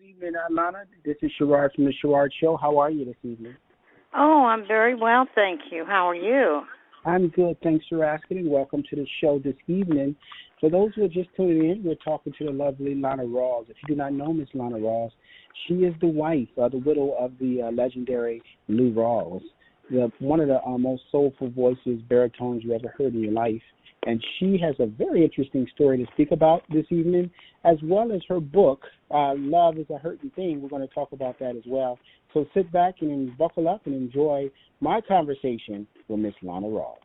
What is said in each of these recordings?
Good evening, Lana. This is Sherrod from the Sherrod Show. How are you this evening? Oh, I'm very well, thank you. How are you? I'm good. Thanks for asking, and welcome to the show this evening. For those who are just tuning in, we're talking to the lovely Lana Rawls. If you do not know Miss Lana Rawls, she is the wife, the widow of the legendary Lou Rawls, one of the most soulful voices, baritones you ever heard in your life. And she has a very interesting story to speak about this evening, as well as her book, Love is a Hurting Thing. We're going to talk about that as well. So sit back and buckle up and enjoy my conversation with Miss Lana Rawls.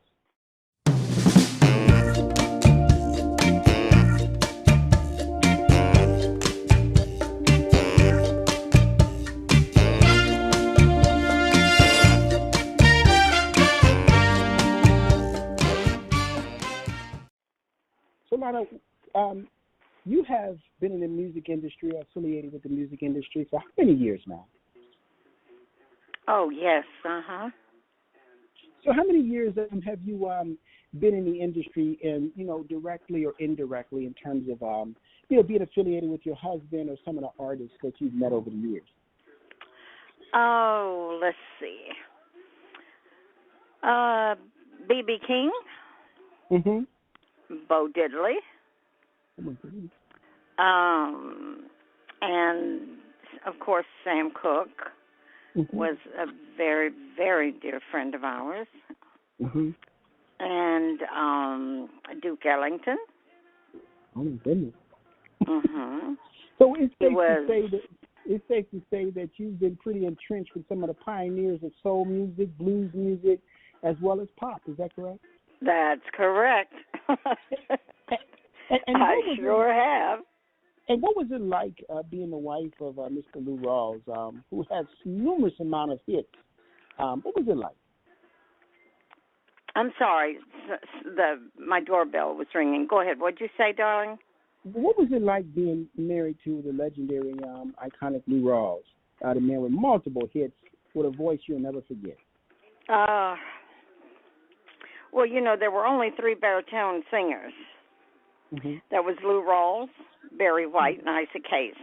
So, Lana, you have been in the music industry, affiliated with the music industry for how many years now? Oh, yes, uh-huh. So how many years have you been in the industry, and directly or indirectly, in terms of being affiliated with your husband or some of the artists that you've met over the years? Oh, let's see. B.B. King, Mm-hmm. Bo Diddley, Oh my goodness. and, of course, Sam Cooke Mm-hmm. was a very, very dear friend of ours, Mm-hmm. and Duke Ellington. Oh my goodness. Mm-hmm. So it's He was. safe to say that you've been pretty entrenched with some of the pioneers of soul music, blues music, as well as pop. Is that correct? That's correct. And I sure have. And what was it like being the wife of Mr. Lou Rawls, who has numerous amount of hits? What was it like? I'm sorry, my doorbell was ringing. Go ahead. What'd you say, darling? What was it like being married to the legendary, iconic Lou Rawls, the man with multiple hits, with a voice you'll never forget? Well, there were only three baritone singers. Mm-hmm. That was Lou Rawls, Barry White, and Isaac Hayes.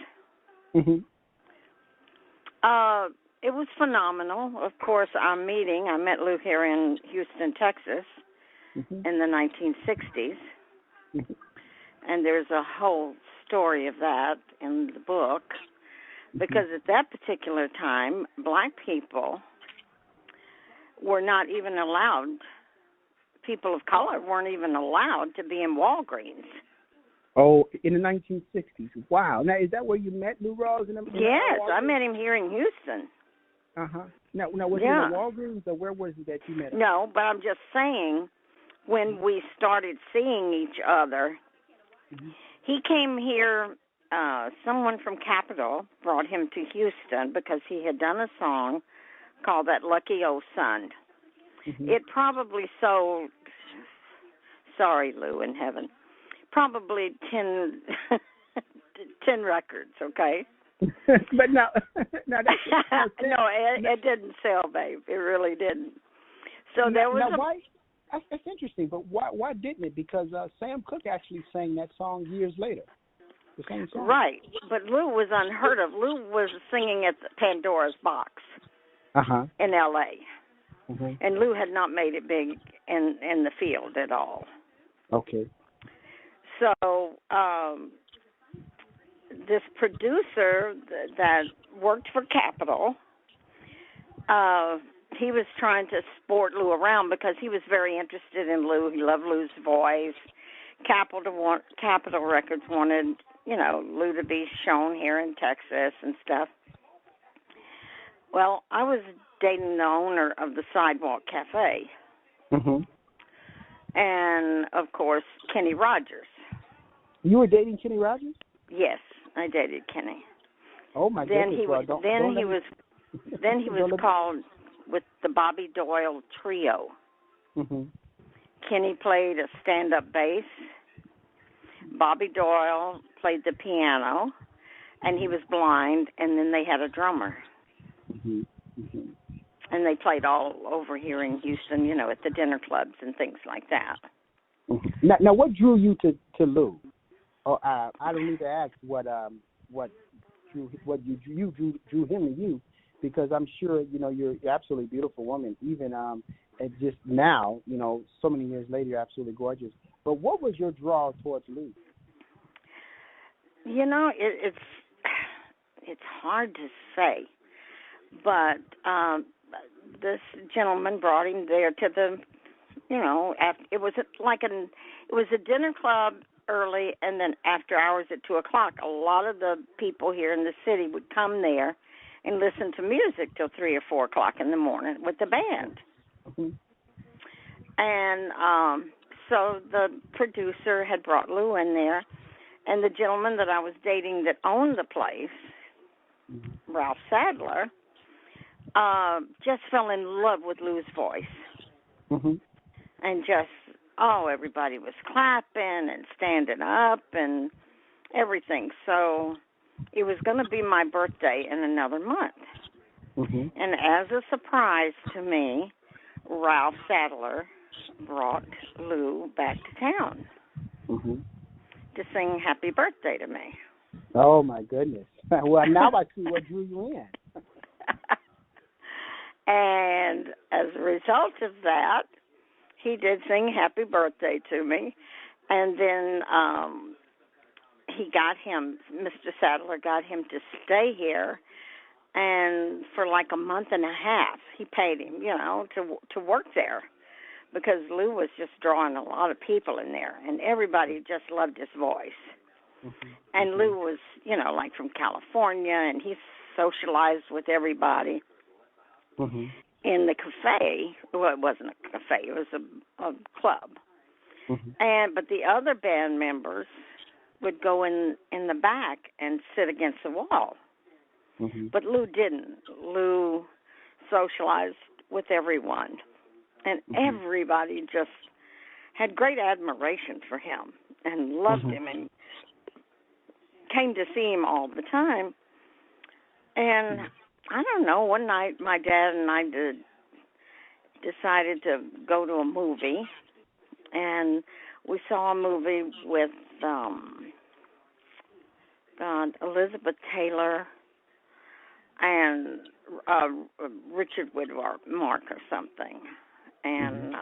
Mm-hmm. It was phenomenal. Of course, I met Lou here in Houston, Texas, Mm-hmm. in the 1960s, Mm-hmm. and there's a whole story of that in the book, because at that particular time, black people were not even allowed, people of color weren't even allowed to be in Walgreens. Oh, in the 1960s. Wow. Now, is that where you met Lou Rawls? Yes, I met him here in Houston. Uh-huh. Now was it in the Walgreens, or where was it that you met him? No, but I'm just saying, when we started seeing each other, he came here, someone from Capitol brought him to Houston because he had done a song called That Lucky Old Son. Mm-hmm. It probably sold, sorry, Lou in heaven, probably 10 records, okay? But now that's no, it didn't sell, babe. It really didn't. So there was why? That's interesting, but why didn't it? Because Sam Cooke actually sang that song years later. The same song. Right, but Lou was unheard of. Lou was singing at the Pandora's Box in L.A., and Lou had not made it big in the field at all. Okay. So this producer that worked for Capitol, he was trying to sport Lou around because he was very interested in Lou. He loved Lou's voice. Capitol Records wanted, Lou to be shown here in Texas and stuff. Well, I was dating the owner of the Sidewalk Cafe. Mm-hmm. And, of course, Kenny Rogers. You were dating Kenny Rogers? Yes, I dated Kenny. Oh, my goodness. Then he was called with the Bobby Doyle Trio. Mm-hmm. Kenny played a stand-up bass. Bobby Doyle played the piano, and he was blind, and then they had a drummer. Mm-hmm. Mm-hmm. And they played all over here in Houston, at the dinner clubs and things like that. Mm-hmm. Now, what drew you to Lou? I don't need to ask what drew him to you, because I'm sure you're an absolutely beautiful woman. Even and just now, so many years later, you're absolutely gorgeous. But what was your draw towards Lou? It's hard to say, but this gentleman brought him there to the, it was a dinner club early, and then after hours at 2:00. A lot of the people here in the city would come there and listen to music till 3 or 4 o'clock in the morning with the band. Mm-hmm. And so the producer had brought Lou in there, and the gentleman that I was dating that owned the place, Mm-hmm. Ralph Sadler, just fell in love with Lou's voice. Mm-hmm. And everybody was clapping and standing up and everything. So it was going to be my birthday in another month. Mm-hmm. And as a surprise to me, Ralph Sadler brought Lou back to town Mm-hmm. to sing happy birthday to me. Oh, my goodness. Well, now I see what drew you in. And as a result of that, he did sing happy birthday to me. And then Mr. Sadler got him to stay here. And for like a month and a half, he paid him, to work there, because Lou was just drawing a lot of people in there, and everybody just loved his voice. Mm-hmm. And Lou was, like from California, and he socialized with everybody. Mm-hmm. In the cafe. Well, it wasn't a cafe; it was a club. Mm-hmm. But the other band members would go in the back and sit against the wall. Mm-hmm. But Lou didn't. Lou socialized with everyone, and Mm-hmm. everybody just had great admiration for him and loved Mm-hmm. him and came to see him all the time. And I don't know, one night my dad and I decided to go to a movie, and we saw a movie with Elizabeth Taylor and Richard Widmark or something. And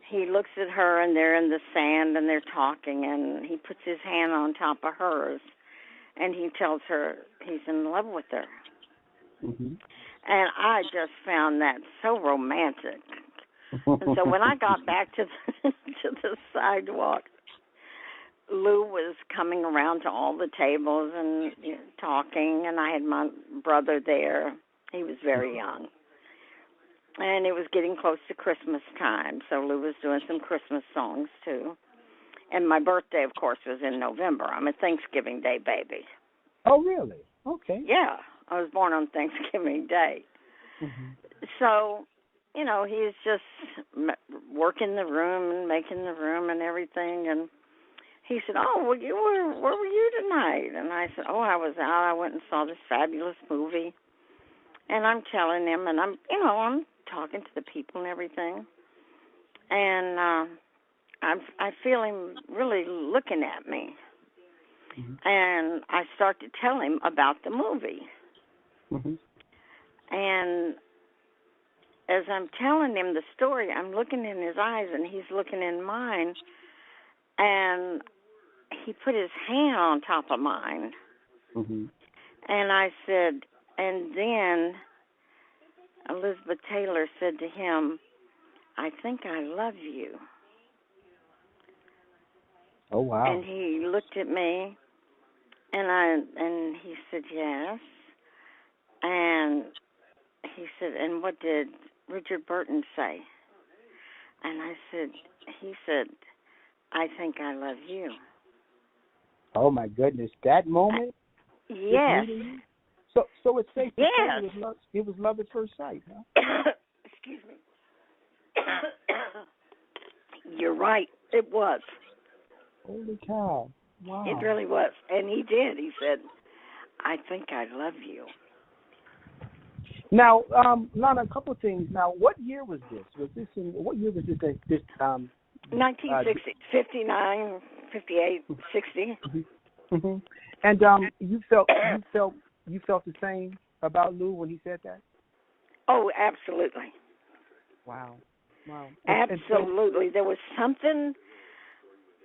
he looks at her, and they're in the sand, and they're talking, and he puts his hand on top of hers, and he tells her he's in love with her. Mm-hmm. And I just found that so romantic. And so when I got back to the sidewalk, Lou was coming around to all the tables and talking, and I had my brother there. He was very young. And it was getting close to Christmas time, so Lou was doing some Christmas songs, too. And my birthday, of course, was in November. I'm a Thanksgiving Day baby. Oh, really? Okay. Yeah, I was born on Thanksgiving Day. Mm-hmm. So, he's just working the room and making the room and everything. And he said, "Oh, well, where were you tonight?" And I said, "Oh, I was out. I went and saw this fabulous movie." And I'm telling him, and I'm talking to the people and everything. And I feel him really looking at me. Mm-hmm. And I start to tell him about the movie. Mm-hmm. And as I'm telling him the story, I'm looking in his eyes, and he's looking in mine. And he put his hand on top of mine. Mm-hmm. And I said, and then Elizabeth Taylor said to him, "I think I love you." Oh, wow. And he looked at me, and he said, "Yes." And he said, "And what did Richard Burton say?" And he said, "I think I love you." Oh, my goodness. That moment? Yes. So it's safe to Yes. say it was love at first sight, huh? Excuse me. You're right. It was. Holy cow. Wow. It really was. And he did. He said, "I think I love you." Now, Lana, a couple of things. Now, what year was this? What year was this? 1960, 59, 58, 60. Mm-hmm. And you felt the same about Lou when he said that? Oh, absolutely. Wow. Wow. Absolutely. There was something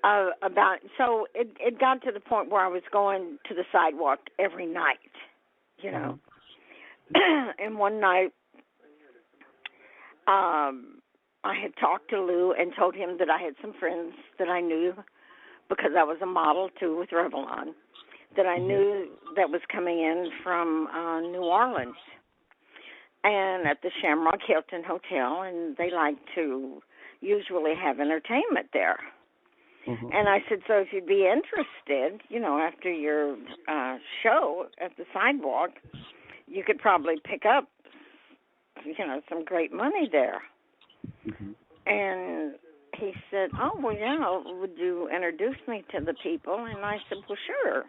about, so it got to the point where I was going to the sidewalk every night, you know. And one night, I had talked to Lou and told him that I had some friends that I knew, because I was a model too with Revlon, that I knew that was coming in from New Orleans, and at the Shamrock Hilton Hotel, and they like to usually have entertainment there. And I said, so if you'd be interested, you know, after your show at the sidewalk, you could probably pick up, you know, some great money there. And he said, oh, well, yeah, would you introduce me to the people? And I said, well, sure.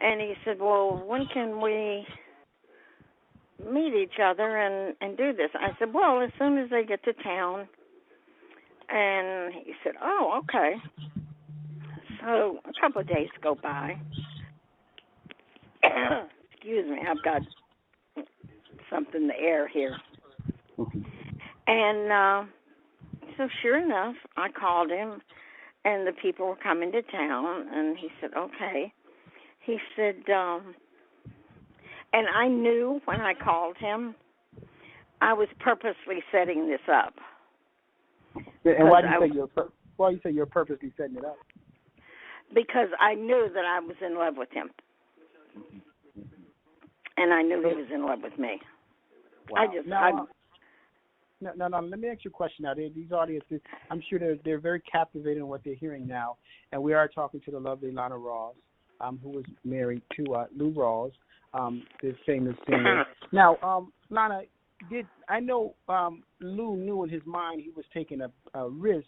And he said, well, when can we meet each other and do this? I said, well, as soon as they get to town. And he said, oh, okay. So a couple of days go by. Excuse me, I've got something in the air here. And so sure enough, I called him, and the people were coming to town, and he said, okay. He said, and I knew when I called him, I was purposely setting this up. And why do you say you're purposely setting it up? Because I knew that I was in love with him. And I knew he was in love with me. Wow. Now, let me ask you a question now. These audiences, I'm sure they're very captivated in what they're hearing now. And we are talking to the lovely Lana Rawls, who was married to Lou Rawls, the famous singer. Now, Lana, I know Lou knew in his mind he was taking a risk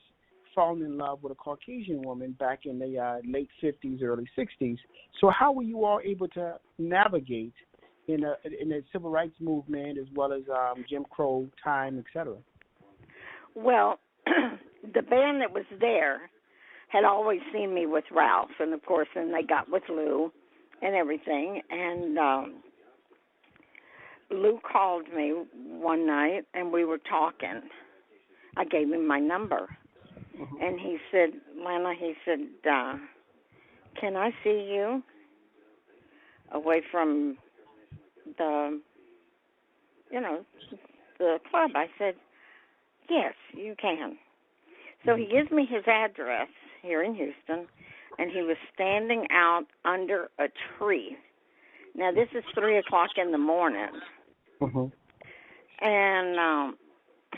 falling in love with a Caucasian woman back in the late 50s, early 60s. So how were you all able to navigate in the civil rights movement as well as Jim Crow time, etc.? Well, the band that was there had always seen me with Ralph, and of course then they got with Lou and everything, and Lou called me one night and we were talking. I gave him my number. And he said, Lana, he said, can I see you away from the club? I said, yes, you can. So he gives me his address here in Houston, and he was standing out under a tree. Now, this is 3 o'clock in the morning. And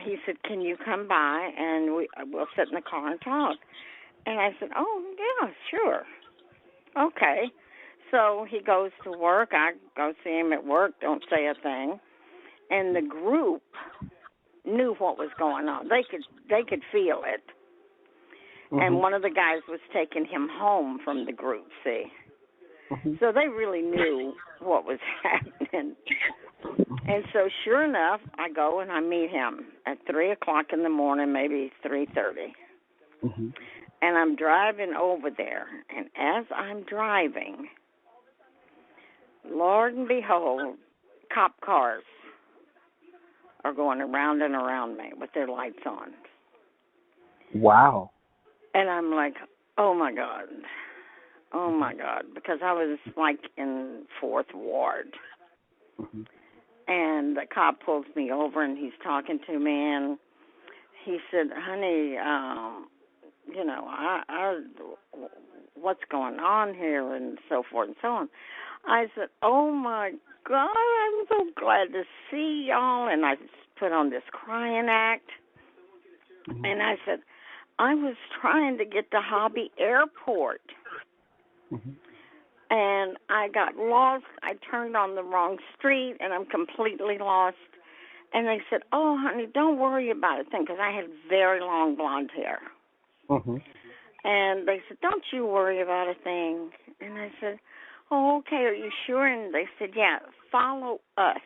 he said, can you come by and we'll sit in the car and talk? And I said, oh, yeah, sure. Okay. So he goes to work. I go see him at work, don't say a thing. And the group knew what was going on. They could feel it. And one of the guys was taking him home from the group, see. So they really knew what was happening. And so sure enough, I go and I meet him at 3 o'clock in the morning, maybe 3:30. And I'm driving over there. And as I'm driving, Lord and behold, cop cars are going around and around me with their lights on. Wow. And I'm like, oh, my God, because I was like in 4th Ward. And the cop pulls me over, and he's talking to me, and he said, honey, what's going on here, and so forth and so on. I said, oh, my God, I'm so glad to see y'all. And I put on this crying act. And I said, I was trying to get to Hobby Airport. And I got lost. I turned on the wrong street, and I'm completely lost. And they said, oh, honey, don't worry about a thing, because I had very long blonde hair. And they said, don't you worry about a thing. And I said, oh, okay, are you sure? And they said, yeah, follow us.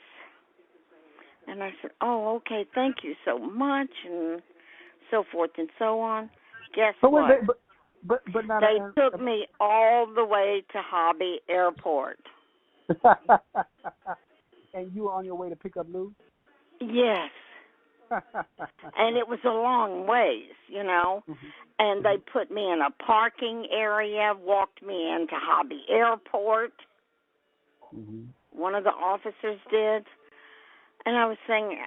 And I said, oh, okay, thank you so much, and so forth and so on. Guess what? But not. They took me all the way to Hobby Airport. And you were on your way to pick up Lou? Yes. And it was a long ways, you know. Mm-hmm. And they put me in a parking area, walked me into Hobby Airport. Mm-hmm. One of the officers did. And I was saying,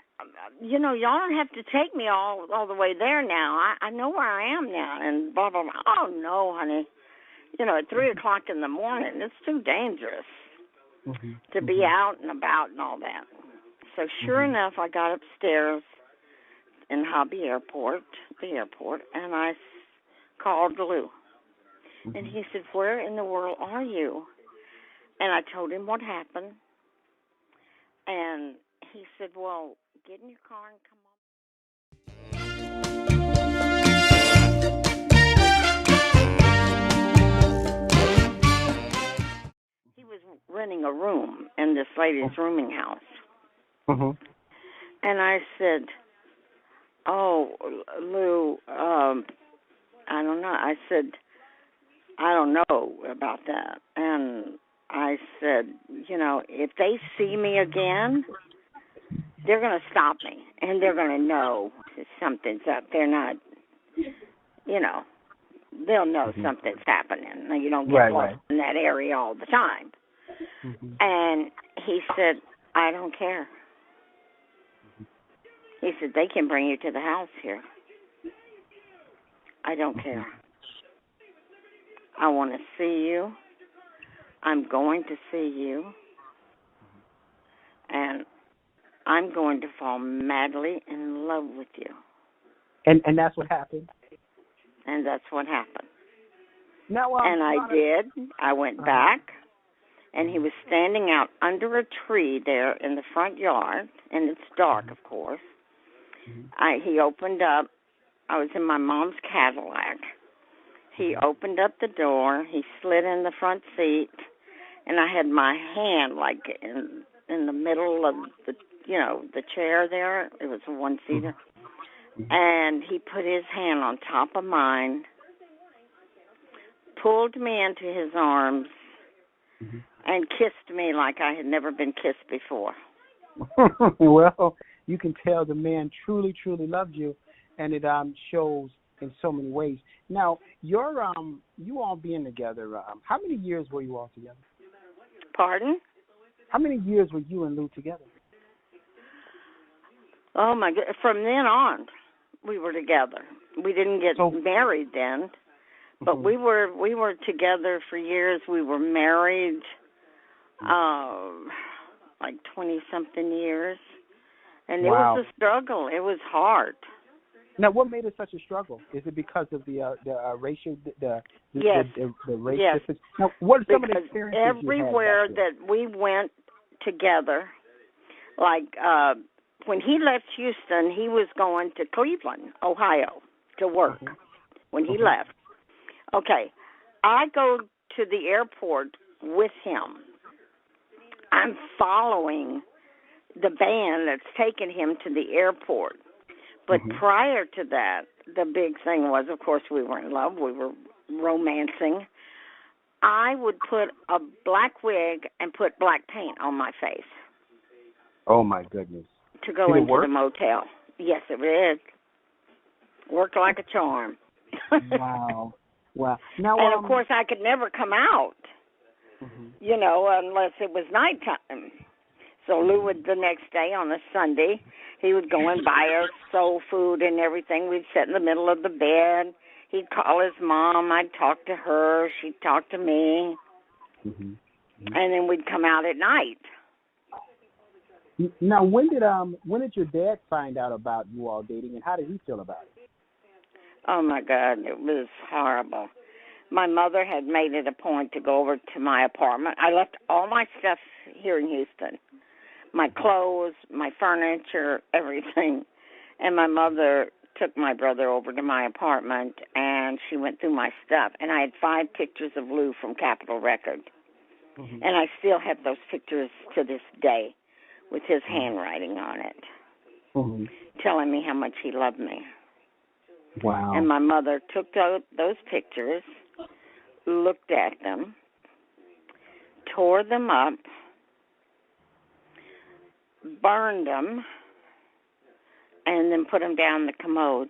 you know, y'all don't have to take me all the way there now. I know where I am now. And blah, blah, blah. Oh, no, honey. You know, at 3 o'clock in the morning, it's too dangerous to be out and about and all that. So sure enough, I got upstairs in Hobby Airport, the airport, and I called Lou. And he said, where in the world are you? And I told him what happened. And he said, well, get in your car and come on. He was renting a room in this lady's rooming house. And I said, oh, Lou, I don't know. I said, I don't know about that. And I said, you know, if they see me again, they're going to stop me, and they're going to know something's up. They're not, you know, they'll know something's happening. You don't get lost in that area all the time. And he said, I don't care. He said, they can bring you to the house here. I don't care. I want to see you. I'm going to see you. And I'm going to fall madly in love with you. And that's what happened? And that's what happened. Now, and I did. I went back, and he was standing out under a tree there in the front yard, and it's dark, of course. He opened up. I was in my mom's Cadillac. He opened up the door. He slid in the front seat, and I had my hand like in the middle of the, you know, the chair there. It was a one-seater. And he put his hand on top of mine, pulled me into his arms, and kissed me like I had never been kissed before. Well, you can tell the man truly, truly loved you, and it shows in so many ways. Now, you all being together, how many years were you all together? Pardon? How many years were you and Lou together? Oh, my God. From then on, we were together. We didn't get married then, but we were together for years. We were married like 20-something years. And it was a struggle. It was hard. Now, what made it such a struggle? Is it because of the racial, the race difference? Now, what are some of the experiences everywhere you had that we went together, like when he left Houston, he was going to Cleveland, Ohio, to work. When he left, okay, I go to the airport with him. I'm following the van that's taking him to the airport. But prior to that, the big thing was, of course, we were in love. We were romancing. I would put a black wig and put black paint on my face. Oh, my goodness. To go into the motel. Yes, it did. Worked like a charm. Wow. Now, and, of course, I could never come out, you know, unless it was nighttime. So Lou would, the next day on a Sunday, he would go and buy us soul food and everything. We'd sit in the middle of the bed. He'd call his mom. I'd talk to her. She'd talk to me. And then we'd come out at night. Now, when did your dad find out about you all dating, and how did he feel about it? Oh, my God, it was horrible. My mother had made it a point to go over to my apartment. I left all my stuff here in Houston. My clothes, my furniture, everything. And my mother took my brother over to my apartment, and she went through my stuff. And I had 5 pictures of Lou from Capitol Record. And I still have those pictures to this day with his handwriting on it, telling me how much he loved me. Wow. And my mother took those pictures, looked at them, tore them up, burned them, and then put them down the commode.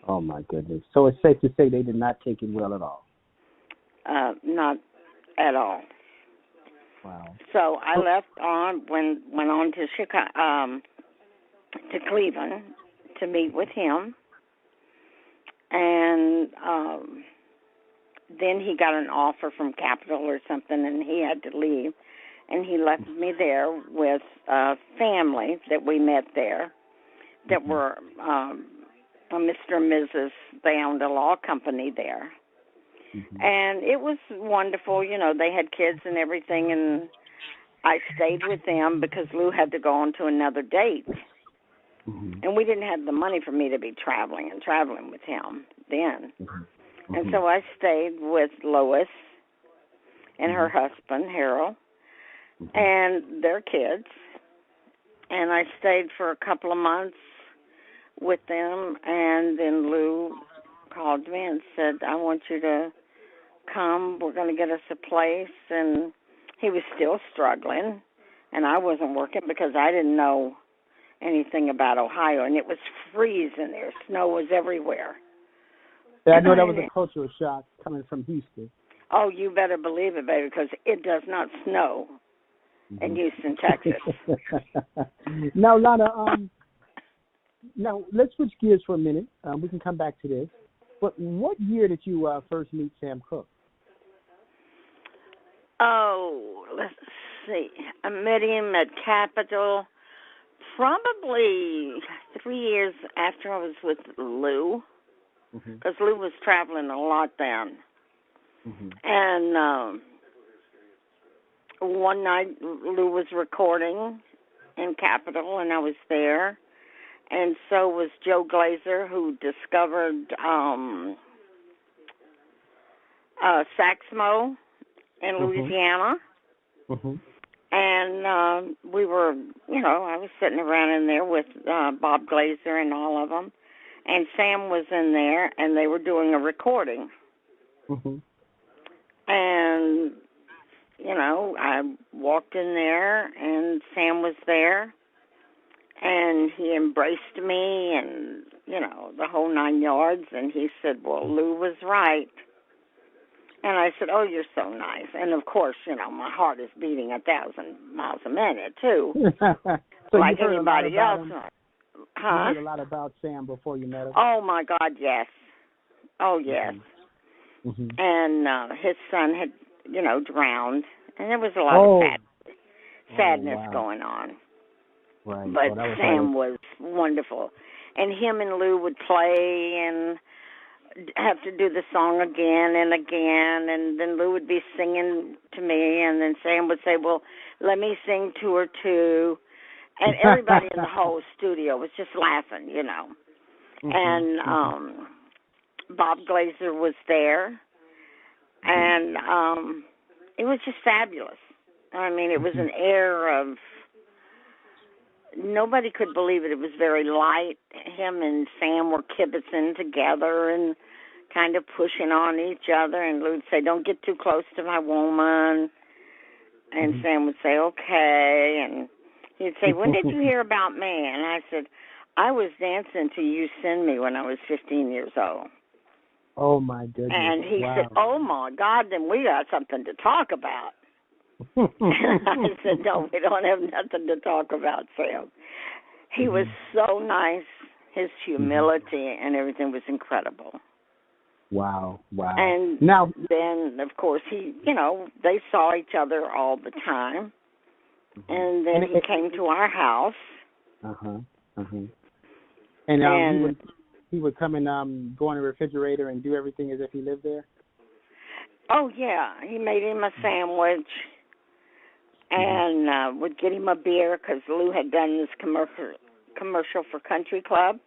Oh, my goodness. So it's safe to say they did not take it well at all. Not at all. Wow. So I went on to Chicago, to Cleveland to meet with him, and then he got an offer from Capitol or something, and he had to leave, and he left me there with a family that we met there that were Mr. and Mrs. They owned a law company there. And it was wonderful. You know, they had kids and everything, and I stayed with them because Lou had to go on to another date. And we didn't have the money for me to be traveling with him then. And so I stayed with Lois and her husband, Harold, and their kids. And I stayed for a couple of months with them, and then Lou called me and said, I want you to come. We're going to get us a place. And he was still struggling, and I wasn't working because I didn't know anything about Ohio, and it was freezing there. Snow was everywhere. Yeah, I know that was a cultural shock coming from Houston. Oh, you better believe it, baby, because it does not snow in Houston, Texas. Now, Lana, now let's switch gears for a minute. We can come back to this. But what year did you first meet Sam Cooke? Oh, let's see. I met him at Capitol probably 3 years after I was with Lou, because Lou was traveling a lot then. And one night Lou was recording in Capitol, and I was there. And so was Joe Glazer, who discovered Saxmo in Louisiana. And we were, you know, I was sitting around in there with Bob Glazer and all of them. And Sam was in there, and they were doing a recording. And, you know, I walked in there, and Sam was there. And he embraced me and, you know, the whole 9 yards. And he said, well, Lou was right. And I said, oh, you're so nice. And, of course, you know, my heart is beating 1,000 miles a minute, too. So like anybody else. You heard a lot about Sam before you met him? Oh, my God, yes. Oh, yes. And his son had, you know, drowned. And there was a lot of sadness going on. Right. But Sam was wonderful. And him and Lou would play and have to do the song again and again. And then Lou would be singing to me. And then Sam would say, well, let me sing to her, too. And everybody in the whole studio was just laughing, you know. And Bob Glazer was there. And it was just fabulous. I mean, it was an air of... Nobody could believe it. It was very light. Him and Sam were kibitzing together and kind of pushing on each other. And Lou would say, don't get too close to my woman. And Sam would say, okay. And he'd say, when did you hear about me? And I said, I was dancing to You Send Me when I was 15 years old. Oh, my goodness. And he said, oh, my God, then we got something to talk about. I said, no, we don't have nothing to talk about, Sam. He was so nice. His humility and everything was incredible. Wow. And now, then, of course, he, you know, they saw each other all the time. And then he came to our house. And he would come and go in the refrigerator and do everything as if he lived there? Oh, yeah. He made him a sandwich. And would get him a beer because Lou had done this commercial for Country Club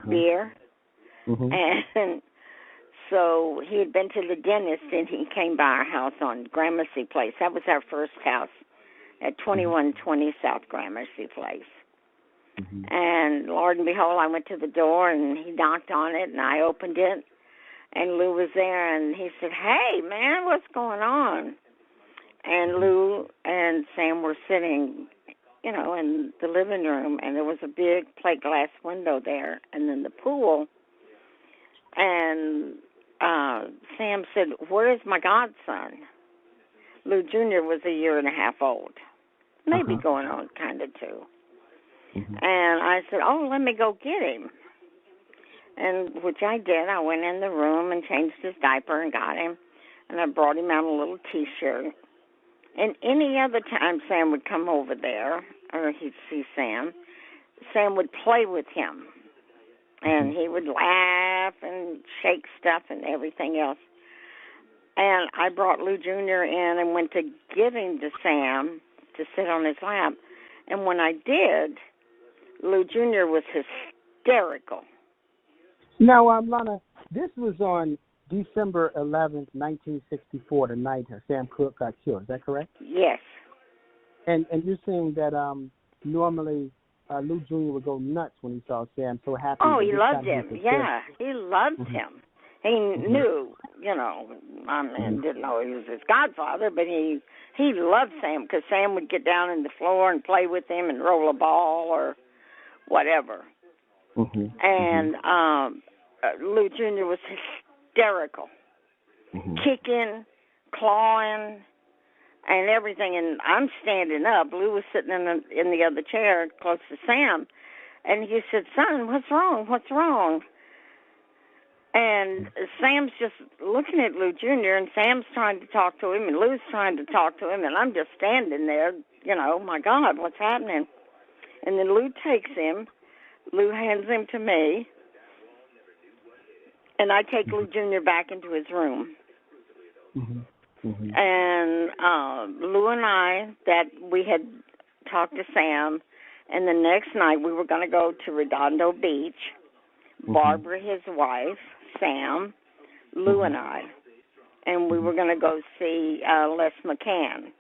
beer. And so he had been to the dentist, and he came by our house on Gramercy Place. That was our first house at 2120 South Gramercy Place. And Lord and behold, I went to the door, and he knocked on it, and I opened it, and Lou was there, and he said, "Hey, man, what's going on?" And Lou and Sam were sitting, in the living room, and there was a big plate glass window there, and then the pool. And Sam said, "Where is my godson?" Lou Jr. was a year and a half old, maybe going on kind of 2. And I said, "Oh, let me go get him." And which I did. I went in the room and changed his diaper and got him. And I brought him out a little T-shirt. And any other time Sam would come over there, or he'd see Sam would play with him. And he would laugh and shake stuff and everything else. And I brought Lou Jr. in and went to give him to Sam to sit on his lap. And when I did, Lou Jr. was hysterical. Now, Lana, this was on December 11th, 1964, the night Sam Cooke got killed. Is that correct? Yes. And you're saying that normally Lou Jr. would go nuts when he saw Sam. So happy. Oh, he loved him. Yeah, he loved him. He knew, I mean, didn't know he was his godfather, but he loved Sam because Sam would get down on the floor and play with him and roll a ball or whatever. And Lou Jr. was hysterical, kicking, clawing, and everything. And I'm standing up. Lou was sitting in the other chair close to Sam, and he said, "Son, what's wrong? What's wrong?" And Sam's just looking at Lou Jr., and Sam's trying to talk to him, and Lou's trying to talk to him, and I'm just standing there, my God, what's happening? And then Lou takes him. Lou hands him to me, and I take Lou Jr. back into his room. And Lou and I, that we had talked to Sam, and the next night we were going to go to Redondo Beach, Barbara, his wife, Sam, Lou and I, and we were going to go see Les McCann,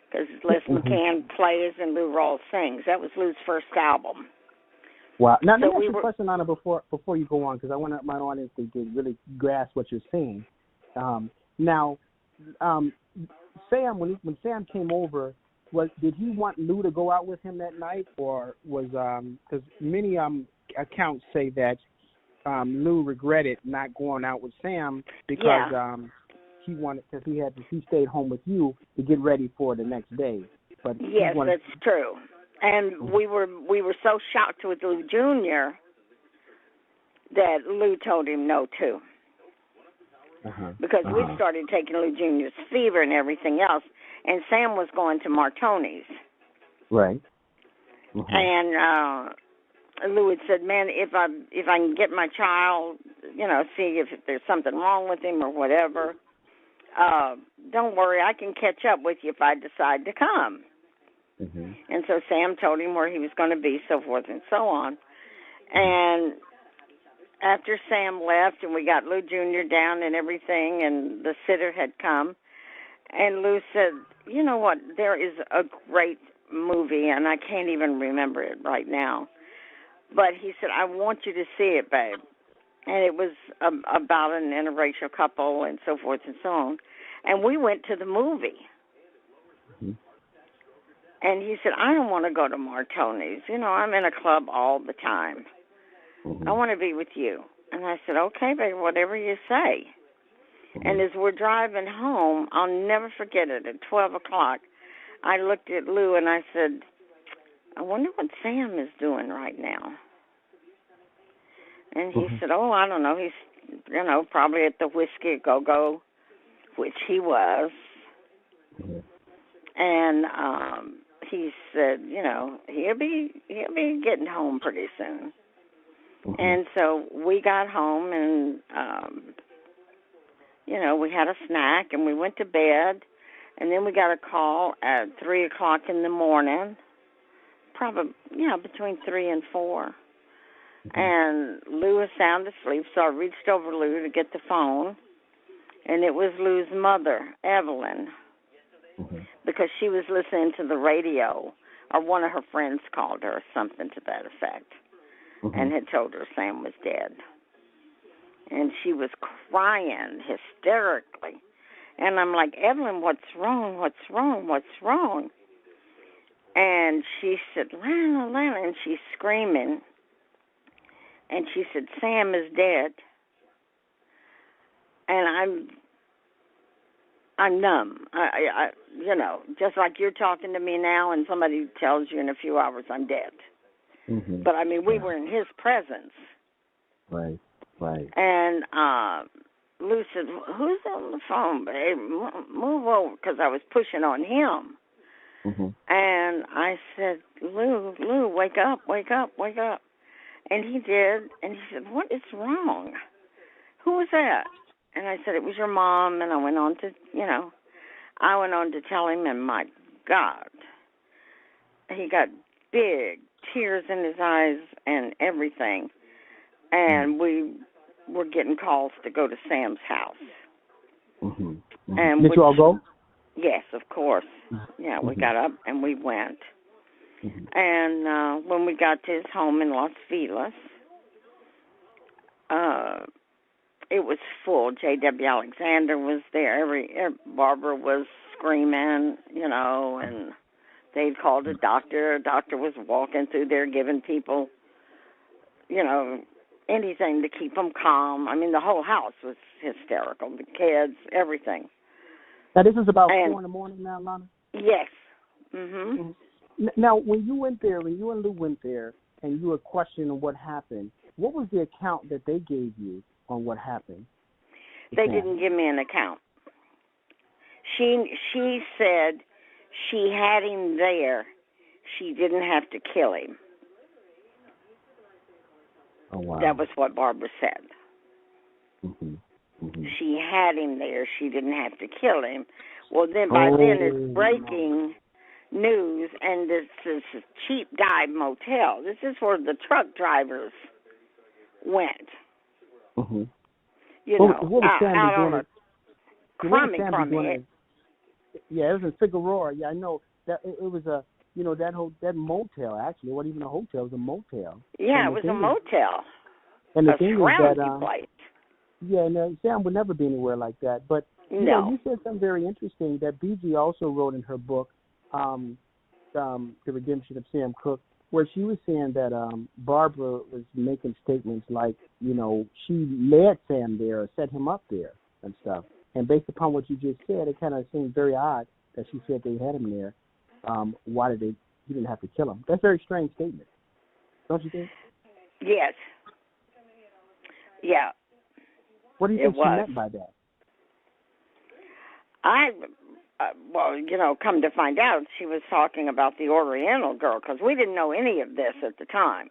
because Les McCann plays and Lou Rawls sings. That was Lou's first album. Wow. Now, let me ask you a question, Anna, before you go on, because I want my audience to really grasp what you're saying. Now, Sam, when Sam came over, did he want Lou to go out with him that night, or was because many accounts say that Lou regretted not going out with Sam because he stayed home with you to get ready for the next day. But yes, that's true. And we were so shocked with Lou Jr. that Lou told him no too. Because we started taking Lou Jr.'s fever and everything else, and Sam was going to Martoni's. Right. And Lou had said, "Man, if I can get my child, see if there's something wrong with him or whatever, don't worry, I can catch up with you if I decide to come." And so Sam told him where he was going to be, so forth and so on. And after Sam left and we got Lou Jr. down and everything, and the sitter had come, and Lou said, "You know what, there is a great movie, and I can't even remember it right now. But he said, I want you to see it, babe." And it was about an interracial couple and so forth and so on. And we went to the movie. And he said, "I don't want to go to Martoni's. I'm in a club all the time. I want to be with you." And I said, "Okay, babe, whatever you say." And as we're driving home, I'll never forget it, at 12 o'clock, I looked at Lou and I said, "I wonder what Sam is doing right now." And he said, "Oh, I don't know. He's, probably at the Whiskey Go-Go," which he was. And he said, he'll be getting home pretty soon. And so we got home and, we had a snack and we went to bed. And then we got a call at 3 o'clock in the morning, probably, between 3 and 4. And Lou was sound asleep, so I reached over Lou to get the phone. And it was Lou's mother, Evelyn, because she was listening to the radio or one of her friends called her, or something to that effect, and had told her Sam was dead. And she was crying hysterically. And I'm like, Evelyn, what's wrong? What's wrong? What's wrong? And she said, Lana, Lana, and she's screaming. And she said, Sam is dead. And I'm numb. I you know, just like you're talking to me now, and somebody tells you in a few hours I'm dead. But I mean, we were in his presence. Right. Right. And Lou said, who's on the phone, babe? Move over, because I was pushing on him. And I said, Lou, wake up, wake up, wake up. And he did. And he said, what is wrong? Who was that? And I said, it was your mom. And I went on to, you know, tell him, and my God, he got big tears in his eyes and everything. And we were getting calls to go to Sam's house. And did you all go? Yes, of course. Yeah, we got up and we went. And when we got to his home in Las Vegas, it was full. J.W. Alexander was there. Barbara was screaming, you know, and they'd called a doctor. A doctor was walking through there giving people, you know, anything to keep them calm. I mean, the whole house was hysterical. The kids, everything. Now, this is about 4 in the morning now, Lana? Yes. Now, when you went there, when you and Lou went there, and you were questioning what happened, what was the account that they gave you on what happened? They didn't give me an account. She said she had him there. She didn't have to kill him. Oh, wow. That was what Barbara said. She had him there. She didn't have to kill him. Well, then by then it's breaking news, and this is a cheap dive motel. This is where the truck drivers went. You know, out on a crummy. Yeah, it was in Figueroa. Yeah, I know. That it was a, you know, that motel, actually. It wasn't even a hotel. It was a motel. Yeah, it was a motel. And the thing is that, place. Yeah, and Sam would never be anywhere like that. But you know, you said something very interesting that BG also wrote in her book, The Redemption of Sam Cooke, where she was saying that Barbara was making statements like, you know, she led Sam there or set him up there and stuff. And based upon what you just said, it kind of seemed very odd that she said they had him there. Why he didn't have to kill him? That's a very strange statement, don't you think? Yes. Yeah. What do you think she meant by that? Well, you know, come to find out, she was talking about the Oriental girl, because we didn't know any of this at the time.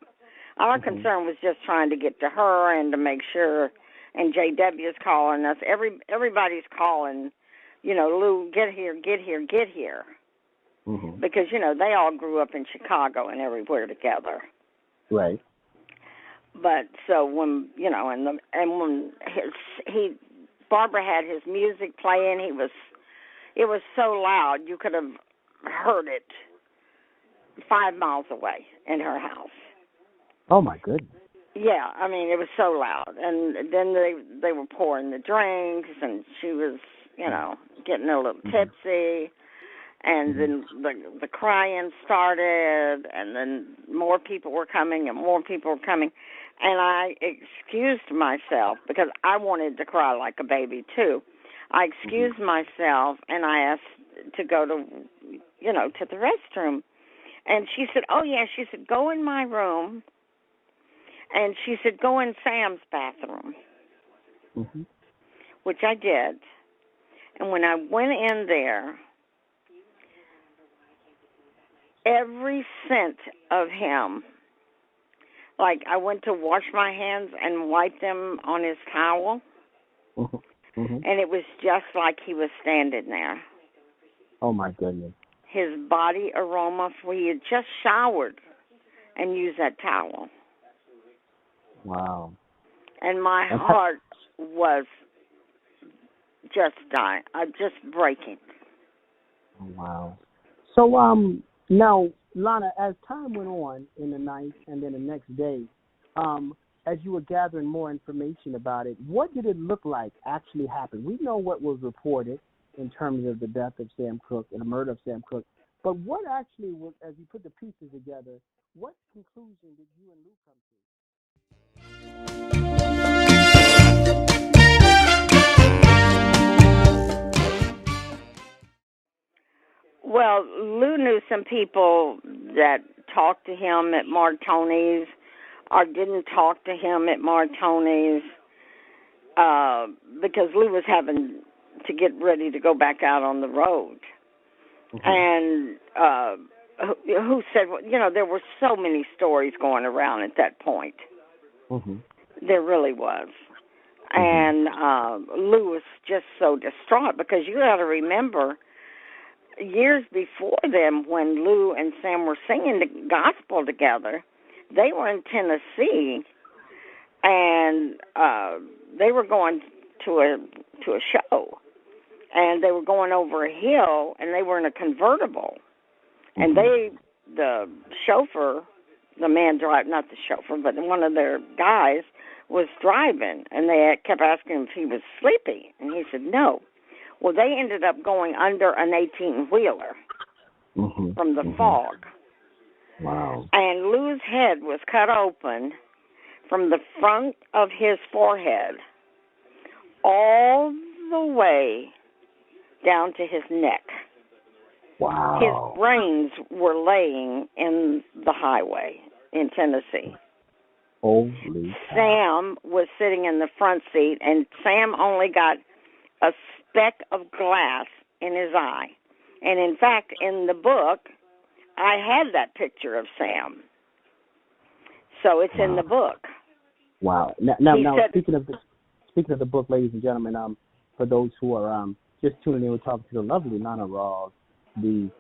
Our concern was just trying to get to her and to make sure, and JW's calling us. Everybody's calling, you know, Lou, get here, get here, get here. Because, you know, they all grew up in Chicago and everywhere together. Right. But so when, you know, and when Barbara had his music playing, it was so loud you could have heard it 5 miles away in her house. Oh my goodness. Yeah, I mean, it was so loud. And then they were pouring the drinks, and she was, you know, getting a little tipsy. And then the crying started, and then more people were coming and more people were coming. And I excused myself because I wanted to cry like a baby, too. I excused myself, and I asked to go to, you know, to the restroom. And she said, oh, yeah, she said, go in my room. And she said, go in Sam's bathroom, which I did. And when I went in there, every scent of him, like I went to wash my hands and wipe them on his towel, and it was just like he was standing there. Oh, my goodness. His body aroma, for he had just showered and used that towel. Wow. And my heart was just dying, just breaking. Wow. So, now, Lana, as time went on in the night and then the next day, as you were gathering more information about it, what did it look like actually happened? We know what was reported in terms of the death of Sam Cooke and the murder of Sam Cooke, but what actually was, as you put the pieces together, what conclusion did you and Lou come Well, Lou knew some people that talked to him at Martoni's or didn't talk to him at Martoni's because Lou was having to get ready to go back out on the road. And who said, there were so many stories going around at that point. There really was. And Lou was just so distraught because you got to remember, years before them, when Lou and Sam were singing the gospel together, they were in Tennessee, and they were going to a show, and they were going over a hill, and they were in a convertible, and the chauffeur, the man driving, not the chauffeur, but one of their guys was driving, and they kept asking him if he was sleepy, and he said no. Well, they ended up going under an 18-wheeler from the fog. Wow. And Lou's head was cut open from the front of his forehead all the way down to his neck. Wow. His brains were laying in the highway in Tennessee. Holy Sam was sitting in the front seat, and Sam only got a speck of glass in his eye. And in fact, in the book, I had that picture of Sam. So it's in the book. Wow. Now speaking of the book, ladies and gentlemen, for those who are just tuning in, we're talking to the lovely Lana Rawls, the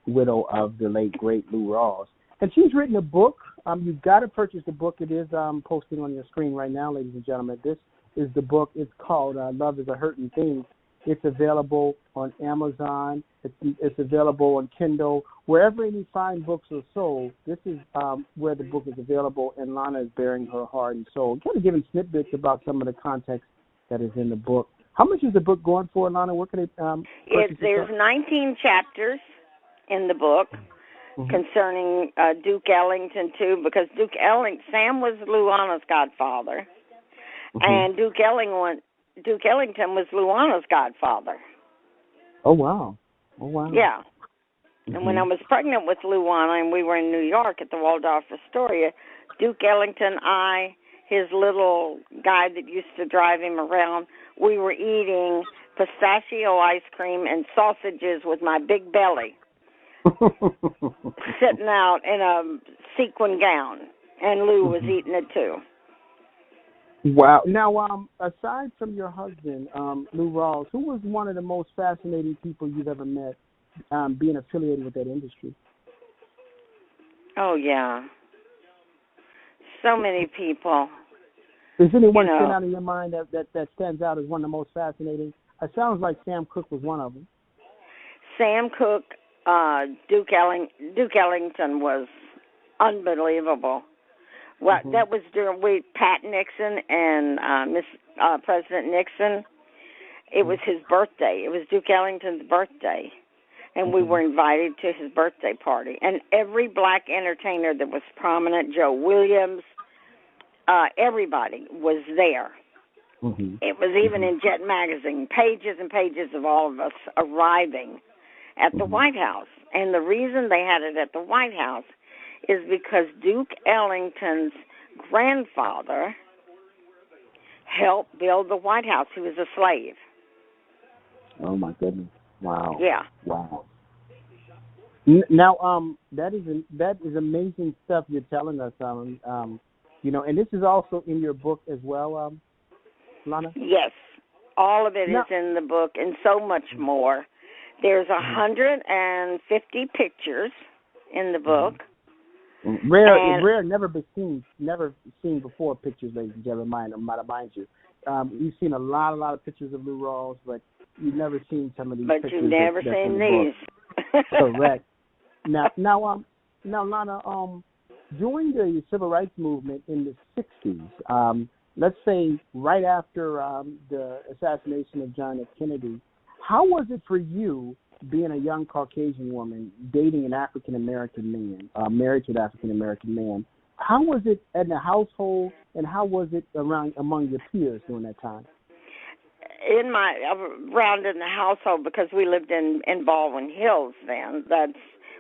widow of the late, great Lou Rawls. And she's written a book. You've got to purchase the book. It is posting on your screen right now, ladies and gentlemen. This is the book. It's called Love is a Hurting Thing. It's available on Amazon. It's available on Kindle. Wherever any fine books are sold, this is where the book is available, and Lana is bearing her heart and soul. Kind of giving snippets about some of the context that is in the book. How much is the book going for, Lana? What can it there's 19 chapters in the book concerning Duke Ellington, too, because Sam was Luana's godfather, and Duke Ellington was Luana's godfather. Oh, wow. Oh, wow. Yeah. And when I was pregnant with Luana and we were in New York at the Waldorf Astoria, Duke Ellington, his little guy that used to drive him around, we were eating pistachio ice cream and sausages with my big belly, sitting out in a sequin gown, and Lou was eating it too. Wow. Now, aside from your husband, Lou Rawls, who was one of the most fascinating people you've ever met, being affiliated with that industry? Oh, yeah. So many people. Is anyone stand out in your mind that stands out as one of the most fascinating? It sounds like Sam Cooke was one of them. Sam Cooke, Duke Ellington was unbelievable. Well, that was during Pat Nixon and President Nixon. It was his birthday. It was Duke Ellington's birthday, and we were invited to his birthday party. And every black entertainer that was prominent, Joe Williams, everybody was there. It was even in Jet Magazine, pages and pages of all of us arriving at the White House. And the reason they had it at the White House is because Duke Ellington's grandfather helped build the White House. He was a slave. Oh, my goodness. Wow. Yeah. Wow. Now, that is amazing stuff you're telling us, and this is also in your book as well, Lana? Yes. All of it is in the book and so much more. There's 150 pictures in the book. Rare, never seen before pictures, ladies and gentlemen, mind you. You've seen a lot of pictures of Lou Rawls, but you've never seen some of these pictures. But you've never seen these. Correct. Now, Now, Lana, during the civil rights movement in the 60s, let's say right after the assassination of John F. Kennedy, how was it for you being a young Caucasian woman dating an African-American man, married to an African-American man? How was it in the household, and how was it among your peers during that time? Around in the household, because we lived in Baldwin Hills then. That's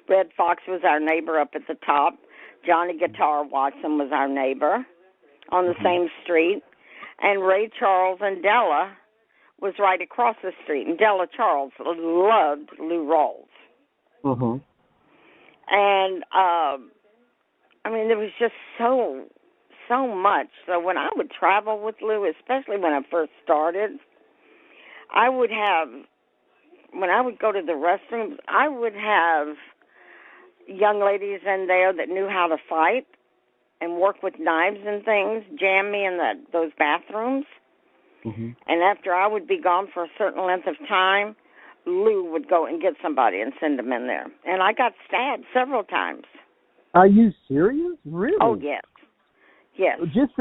Red Fox was our neighbor up at the top. Johnny Guitar Watson was our neighbor on the same street. And Ray Charles and Della was right across the street. And Della Charles loved Lou Rawls. Mm-hmm. And, there was just so much. So when I would travel with Lou, especially when I first started, when I would go to the restrooms, I would have young ladies in there that knew how to fight and work with knives and things, jam me in those bathrooms. Mm-hmm. And after I would be gone for a certain length of time, Lou would go and get somebody and send them in there. And I got stabbed several times. Are you serious? Really? Oh, yes. Yes. Just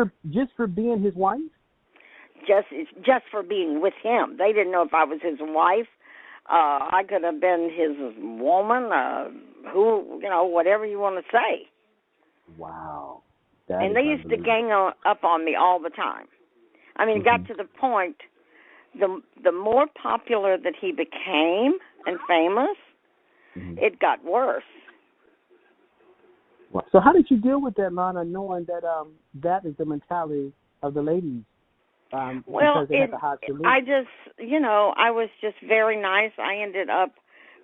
for being his wife? Just for being with him. They didn't know if I was his wife. I could have been his woman, whatever you want to say. Wow. And they used to gang up on me all the time. It got to the point, the more popular that he became and famous, it got worse. Wow. So how did you deal with that, Lana, knowing that that is the mentality of the ladies? Well, I was just very nice. I ended up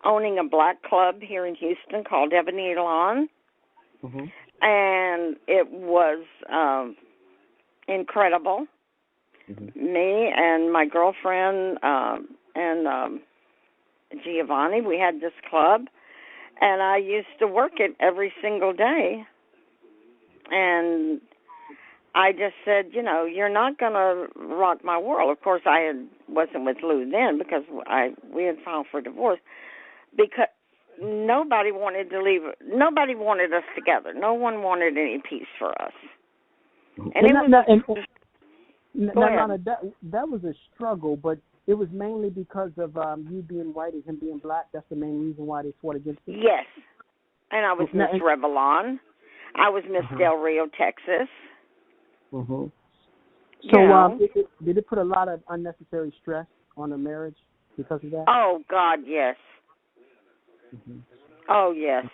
owning a black club here in Houston called Ebony Lawn. Mm-hmm. And it was incredible. Mm-hmm. Me and my girlfriend and Giovanni, we had this club, and I used to work it every single day. And I just said, you're not going to rock my world. Of course, wasn't with Lou then because we had filed for divorce, because nobody wanted to leave. Nobody wanted us together. No one wanted any peace for us. Lana, that was a struggle, but it was mainly because of you being white and him being black. That's the main reason why they fought against it? Yes. And I was Miss Revlon. I was Miss Del Rio, Texas. Mm-hmm. So did it put a lot of unnecessary stress on the marriage because of that? Oh, God, yes. Mm-hmm. Oh, yes.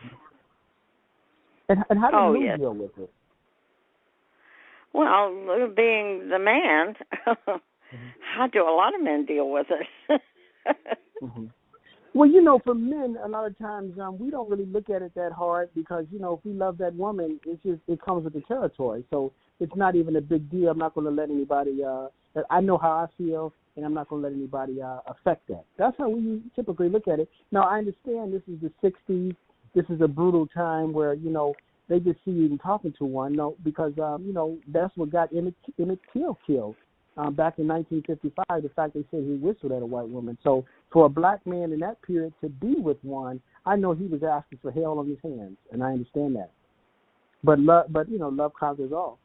Mm-hmm. And how did Lou deal with it? Well, Lou being the man, how do a lot of men deal with it? Mm-hmm. Well, for men, a lot of times we don't really look at it that hard because, if we love that woman, it comes with the territory. So it's not even a big deal. I'm not going to let anybody, I know how I feel, and I'm not going to let anybody affect that. That's how we typically look at it. Now, I understand this is the 60s. This is a brutal time where, they just see you even talking to one. No, because, that's what got Emmett Till killed. Back in 1955, the fact they said he whistled at a white woman. So for a black man in that period to be with one, I know he was asking for hell on his hands, and I understand that. But love conquers all.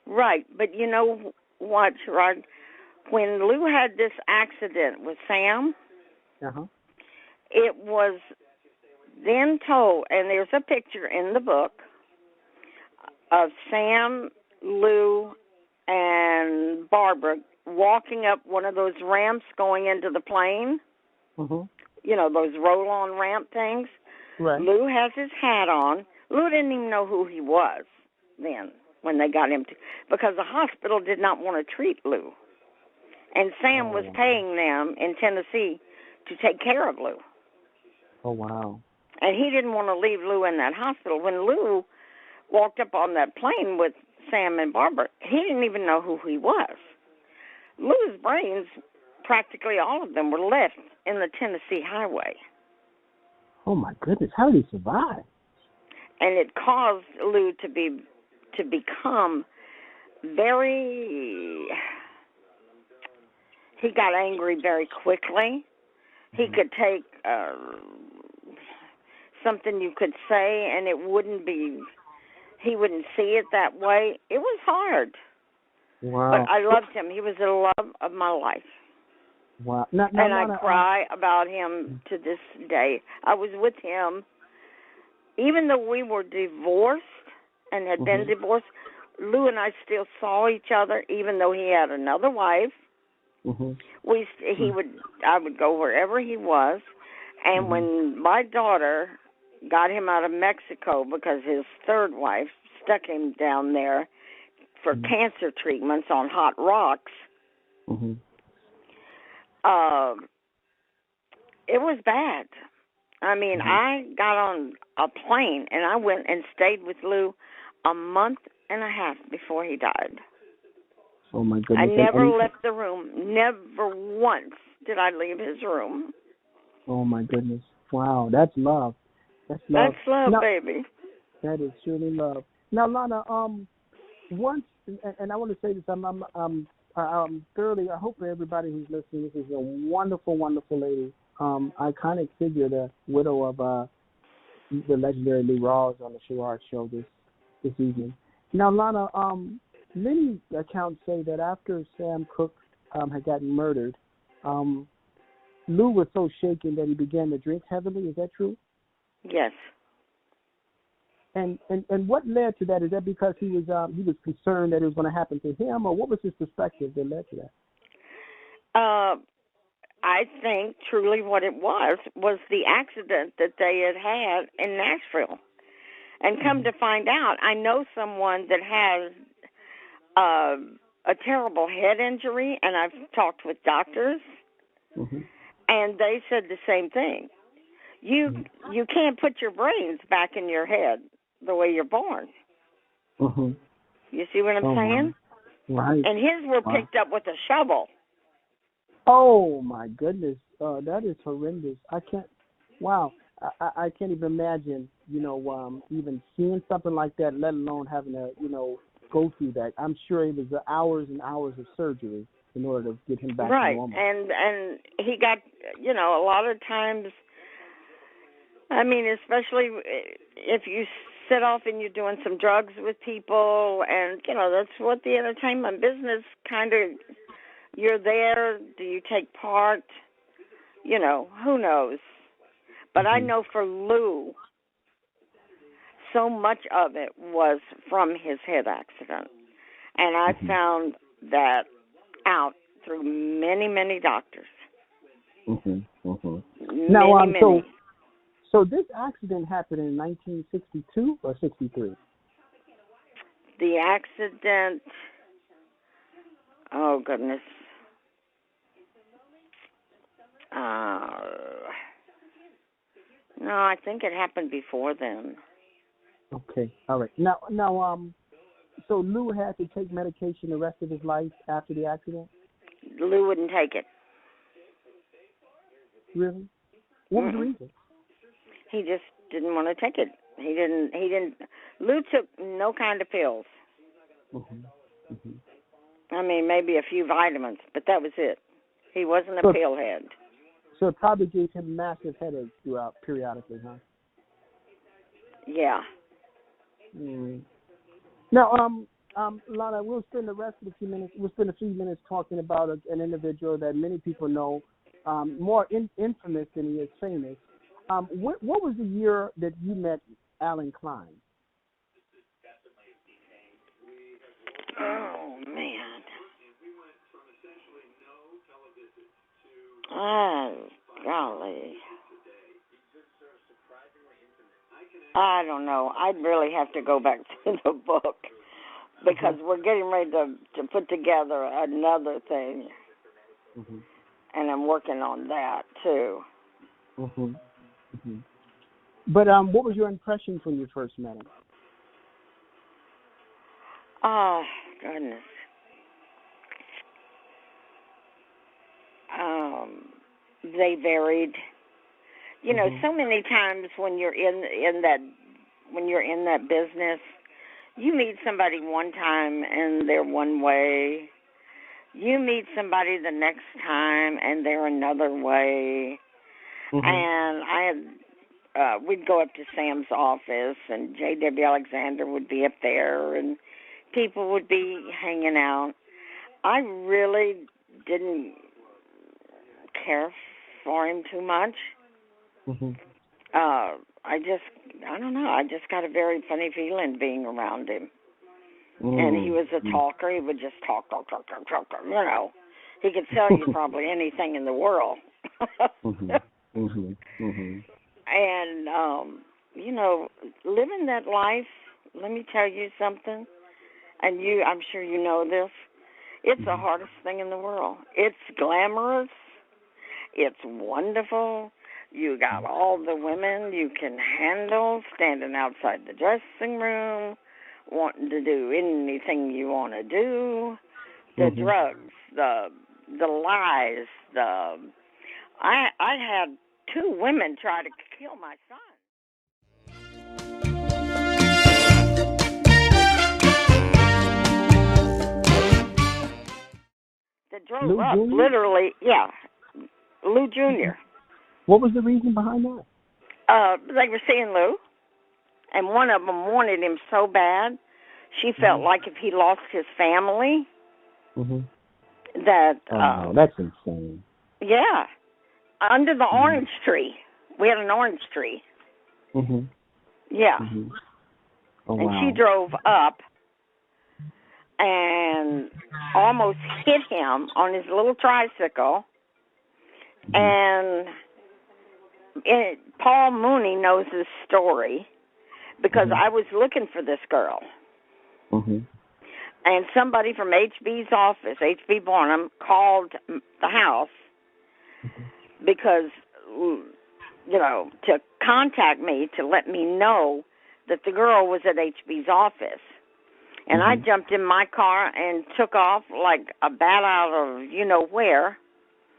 Right, but you know what, Rod? When Lou had this accident with Sam, it was then told, and there's a picture in the book of Sam, Lou, and Barbara walking up one of those ramps going into the plane. Mm-hmm. Those roll-on ramp things. Right. Lou has his hat on. Lou didn't even know who he was then when they got him because the hospital did not want to treat Lou. And Sam was paying them in Tennessee to take care of Lou. Oh, wow. And he didn't want to leave Lou in that hospital. When Lou walked up on that plane with Sam and Barbara, he didn't even know who he was. Lou's brains, practically all of them, were left in the Tennessee highway. Oh, my goodness. How did he survive? And it caused Lou to become very... He got angry very quickly. He could take something you could say and it wouldn't be, he wouldn't see it that way. It was hard. Wow. But I loved him. He was the love of my life. Wow. And I cry about him to this day. I was with him, even though we were divorced and had been divorced, Lou and I still saw each other, even though he had another wife. I would go wherever he was, and when my daughter got him out of Mexico because his third wife stuck him down there for cancer treatments on hot rocks, it was bad. I mean, I got on a plane and I went and stayed with Lou a month and a half before he died. Oh, my goodness. I never left the room. Never once did I leave his room. Oh, my goodness. Wow, that's love. That's love. That's love, now, baby. That is truly love. Now, Lana, once, and I want to say this, I'm thoroughly, I hope everybody who's listening, this is a wonderful, wonderful lady. Iconic figure, the widow of the legendary Lou Rawls on the Sherrod Show this evening. Now, Lana, many accounts say that after Sam Cooke had gotten murdered, Lou was so shaken that he began to drink heavily. Is that true? Yes. And what led to that? Is that because he was concerned that it was going to happen to him, or what was his perspective that led to that? I think truly what it was the accident that they had in Nashville. And come to find out, I know someone that has a terrible head injury, and I've talked with doctors, and they said the same thing. You can't put your brains back in your head the way you're born. You see what I'm saying? Right. And his were picked up with a shovel. Oh, my goodness. That is horrendous. I can't even imagine, even seeing something like that, let alone having to, go through that. I'm sure it was hours and hours of surgery in order to get him back to normal. Right, and he got, a lot of times, I mean, especially if you sit off and you're doing some drugs with people, and, that's what the entertainment business kind of, you're there, do you take part? Who knows? But I know for Lou, so much of it was from his head accident. And I found that out through many, many doctors. Now, many. So this accident happened in 1962 or 63? The accident, oh, goodness. No, I think it happened before then. Okay, all right. Now, so Lou had to take medication the rest of his life after the accident? Lou wouldn't take it. Really? What was the reason? He just didn't want to take it. He didn't. Lou took no kind of pills. I mean, maybe a few vitamins, but that was it. He wasn't a pill head. So it probably gave him massive headaches throughout, periodically, huh? Yeah. Now, Lana, we'll spend a few minutes talking about an individual that many people know, more infamous than he is famous. What was the year that you met Alan Klein? Oh, man. Oh, golly. I don't know. I'd really have to go back to the book because we're getting ready to put together another thing. And I'm working on that, too. But what was your impressions when you first met him? Oh, goodness. They varied. So many times when you're in that business, you meet somebody one time and they're one way. You meet somebody the next time and they're another way. And we'd go up to Sam's office, and J.W. Alexander would be up there, and people would be hanging out. I really didn't care for him too much. Mhm. I don't know, I just got a very funny feeling being around him. Mm. And he was a talker. He would just talk. You know, he could tell you probably anything in the world. Mhm. Mhm. Mhm. And you know, living that life. Let me tell you something. And I'm sure you know this. It's the hardest thing in the world. It's glamorous. It's wonderful. You got all the women you can handle standing outside the dressing room, wanting to do anything you want to do. The drugs, the lies, I had 2 women try to kill my son. That drove Lou up, Jr.? literally, yeah, Lou Jr. What was the reason behind that? They were seeing Lou, and one of them wanted him so bad, she felt like if he lost his family, that... Oh, that's insane. Yeah, under the orange tree. We had an orange tree. Yeah. Oh, and wow. she drove up and almost hit him on his little tricycle. And Paul Mooney knows this story because I was looking for this girl. And somebody from HB's office, HB Barnum, called the house because, you know, to contact me to let me know that the girl was at HB's office. And I jumped in my car and took off like a bat out of you-know-where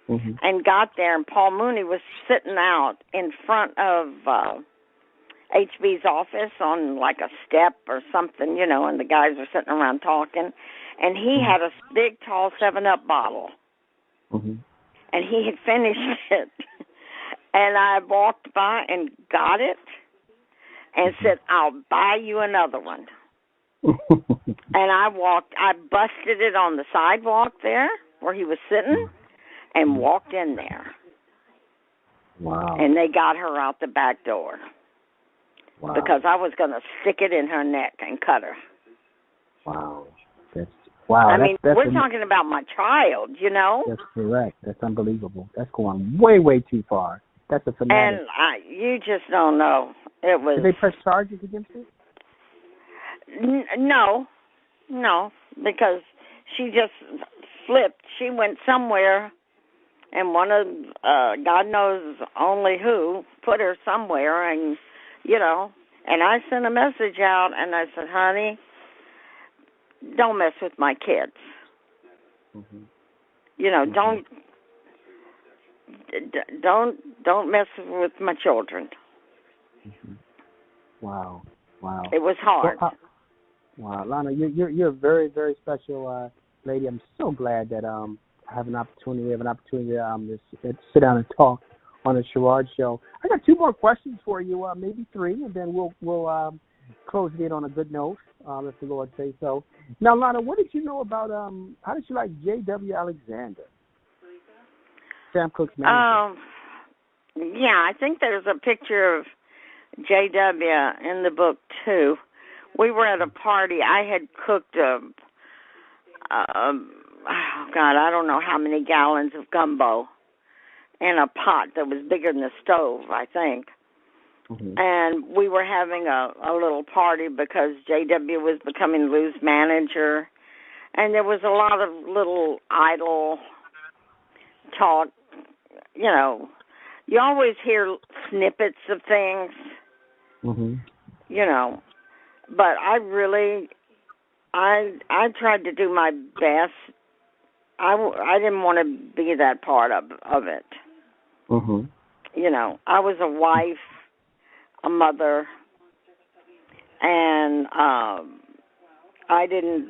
and got there, and Paul Mooney was sitting out in front of HB's office on like a step or something, you know, and the guys were sitting around talking. And he had a big, tall 7-Up bottle. And he had finished it. And I walked by and got it and said, I'll buy you another one. And I busted it on the sidewalk there where he was sitting and walked in there. Wow. And they got her out the back door. Wow. Because I was going to stick it in her neck and cut her. Wow. That's we're talking about my child, you know? That's correct. That's unbelievable. That's going way, way too far. That's a fanatic. And you just don't know. It was. Did they press charges against it? No, because she just flipped. She went somewhere, and one of God knows only who put her somewhere, and you know. And I sent a message out, and I said, "Honey, don't mess with my kids. You know, don't mess with my children." Wow. It was hard. Wow, Lana, you're a very, very special lady. I'm so glad that I have an opportunity to sit down and talk on the Sherrod Show. I got 2 more questions for you, maybe 3, and then we'll close it on a good note, if the Lord say so. Now, Lana, what did you know about how did you like J.W. Alexander, Sam Cooke's manager? Yeah, I think there's a picture of J.W. in the book too. We were at a party. I had cooked I don't know how many gallons of gumbo in a pot that was bigger than the stove, I think. And we were having a little party because J.W. was becoming Lou's manager. And there was a lot of little idle talk. You know, you always hear snippets of things, you know. But I tried to do my best. I didn't want to be that part of it. You know, I was a wife, a mother, and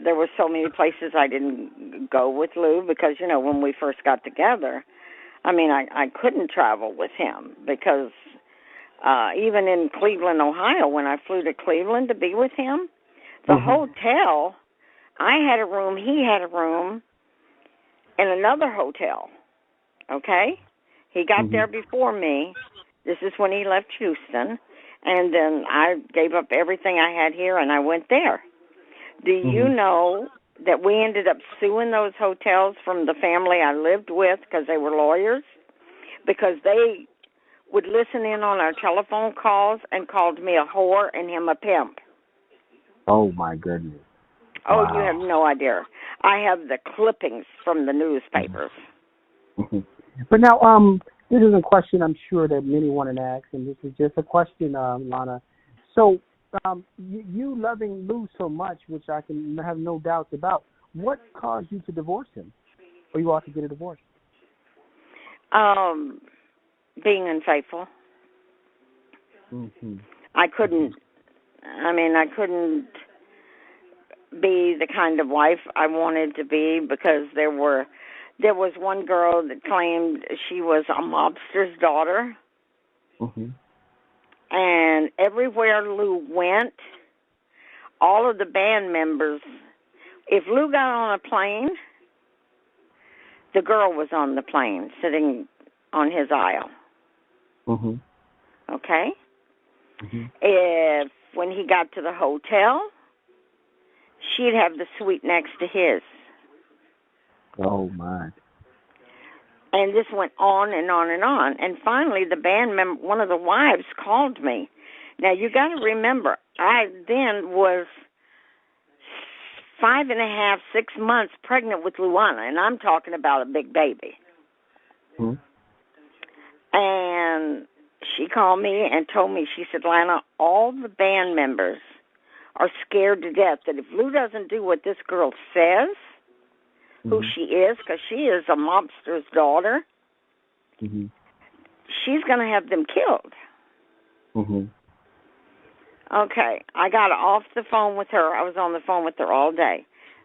there were so many places I didn't go with Lou because, you know, when we first got together, I mean, I couldn't travel with him because even in Cleveland, Ohio, when I flew to Cleveland to be with him, the hotel, I had a room, he had a room in another hotel, okay? He got there before me. This is when he left Houston, and then I gave up everything I had here, and I went there. Do you know that we ended up suing those hotels from the family I lived with because they were lawyers? Because they would listen in on our telephone calls and called me a whore and him a pimp. Oh, my goodness. Oh, Wow. you have no idea. I have the clippings from the newspapers. But now, this is a question I'm sure that many want to ask, and this is just a question, Lana. So, you loving Lou so much, which I can have no doubts about, what caused you to divorce him, or you ought to get a divorce? Being unfaithful. I couldn't be the kind of wife I wanted to be because there was one girl that claimed she was a mobster's daughter. And everywhere Lou went, all of the band members, if Lou got on a plane, the girl was on the plane sitting on his aisle. Okay? If when he got to the hotel, she'd have the suite next to his. Oh, my. And this went on and on and on. And finally, the band member, one of the wives, called me. Now, you got to remember, I then was 5.5, 6 months pregnant with Luana, and I'm talking about a big baby. And she called me and told me, she said, Lana, all the band members are scared to death that if Lou doesn't do what this girl says, who she is, because she is a mobster's daughter, she's going to have them killed. Okay, I got off the phone with her. I was on the phone with her all day.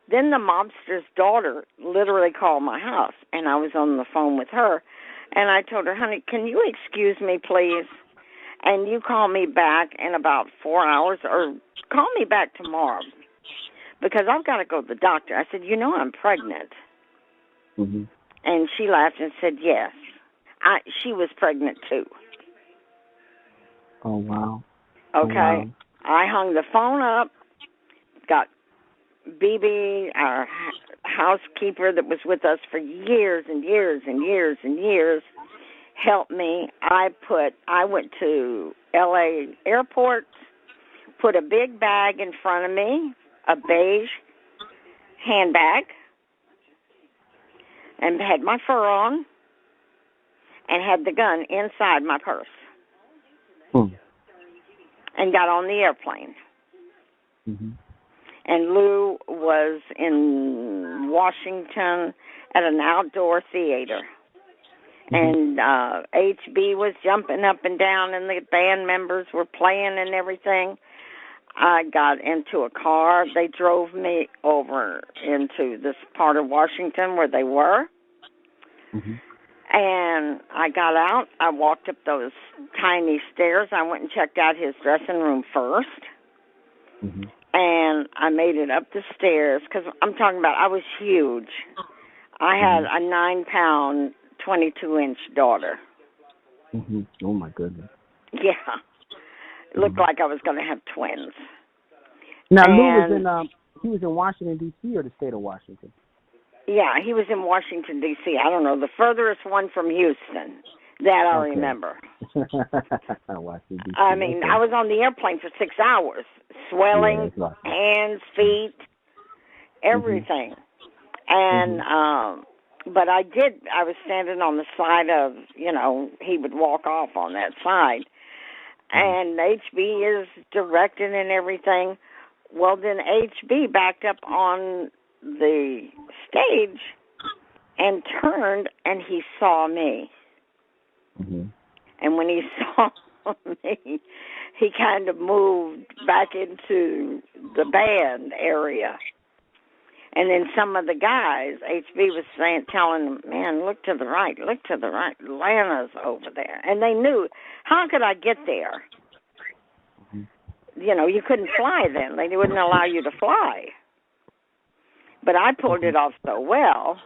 Then the mobster's daughter literally called my house, and I was on the phone with her. And I told her, honey, can you excuse me, please? And you call me back in about 4 hours, or call me back tomorrow, because I've got to go to the doctor. I said, you know I'm pregnant. And she laughed and said, yes. She was pregnant, too. Oh, wow. Okay. Oh, wow. I hung the phone up, got BB, our housekeeper that was with us for years and years and years and years, helped me. I went to L.A. airport, put a big bag in front of me, a beige handbag, and had my fur on, and had the gun inside my purse, and got on the airplane. And Lou was in Washington at an outdoor theater. And HB was jumping up and down, and the band members were playing and everything. I got into a car. They drove me over into this part of Washington where they were. And I got out. I walked up those tiny stairs. I went and checked out his dressing room first. And I made it up the stairs, because I'm talking about I was huge. I had a 9-pound, 22-inch daughter. Oh, my goodness. Yeah. It looked like I was going to have twins. Now, Lou he was in Washington, D.C., or the state of Washington? Yeah, he was in Washington, D.C. I don't know, the furthest one from Houston. That I remember. Washington, D.C. I mean, I was on the airplane for 6 hours. Swelling, hands, feet, everything. And, but I was standing on the side of, he would walk off on that side. And HB is directing and everything. Well, then HB backed up on the stage and turned, and he saw me. And when he saw me, he kind of moved back into the band area. And then some of the guys, HB was telling them, man, look to the right, Lana's over there. And they knew, how could I get there? You know, you couldn't fly then. They wouldn't allow you to fly. But I pulled it off so well.